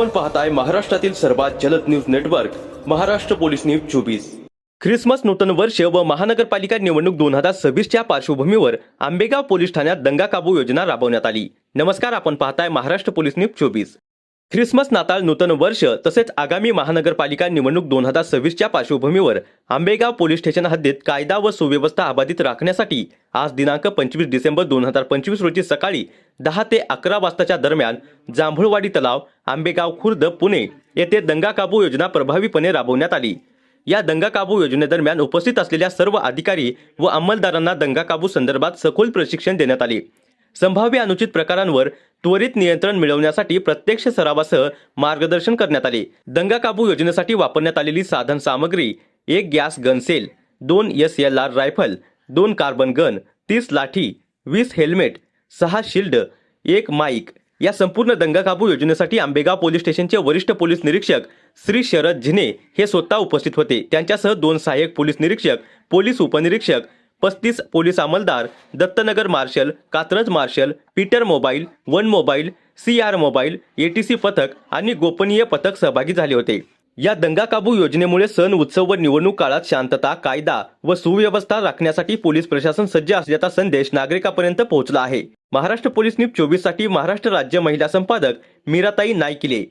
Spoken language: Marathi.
आपण पाहताय महाराष्ट्रातील सर्वात जलद news network Maharashtra police news 24। Christmas नूतन वर्ष व महानगरपालिका निवडणूक 2026च्या पार्श्वभूमीवर आंबेगाव पोलीस ठाण्यात दंगा काबू योजना राबवण्यात आली। नमस्कार, आपण पाहताय महाराष्ट्र पोलीस न्यूज 24। ख्रिसमस, नाताळ, नूतन वर्ष तसेच आगामी महानगरपालिका निवडणूक 2026च्या पार्श्वभूमीवर आंबेगाव पोलीस स्टेशन हद्दीत कायदा व सुव्यवस्था अबाधित राखण्यासाठी आज दिनांक 25 डिसेंबर 2025 रोजी सकाळी 10 ते 11 वाजताच्या दरम्यान जांभूळवाडी तलाव, आंबेगाव खुर्द, पुणे येथे दंगा काबू योजना प्रभावीपणे राबवण्यात आली। या दंगा काबू योजनेदरम्यान उपस्थित असलेल्या सर्व अधिकारी व अंमलदारांना दंगा काबू संदर्भात सखोल प्रशिक्षण देण्यात आले। संभाव्य अनुचित प्रकारांवर त्वरित नियंत्रण मिळवण्यासाठी प्रत्यक्ष सरावासह मार्गदर्शन करण्यात आले। दंगा काबू योजनेसाठी वापरण्यात आलेली साधन सामग्री: 1 gas gun shell, 2 SLR rifle, 2 carbine gun, 30 lathi, 20 helmet, 6 shield, 1 mic. या संपूर्ण दंगा काबू योजनेसाठी आंबेगाव पोलीस स्टेशनचे वरिष्ठ पोलीस निरीक्षक श्री शरद झिने हे स्वतः उपस्थित होते। त्यांच्यासह 2 सहाय्यक पोलीस निरीक्षक, पोलीस उपनिरीक्षक, 35 पोलीस अंमलदार, Dattanagar marshal, Katraj marshal, Peter mobile, van mobile, CR mobile, ATC पथक आणि गोपनीय पथक सहभागी झाले होते। या दंगा काबू योजनेमुळे सण, उत्सव व निवडणूक काळात शांतता, कायदा व सुव्यवस्था राखण्यासाठी पोलीस प्रशासन सज्ज असल्याचा संदेश नागरिकांपर्यंत पोहोचला आहे। महाराष्ट्र पोलीस न्यूज 24 साठी महाराष्ट्र राज्य महिला संपादक मीराताई नाईकिले।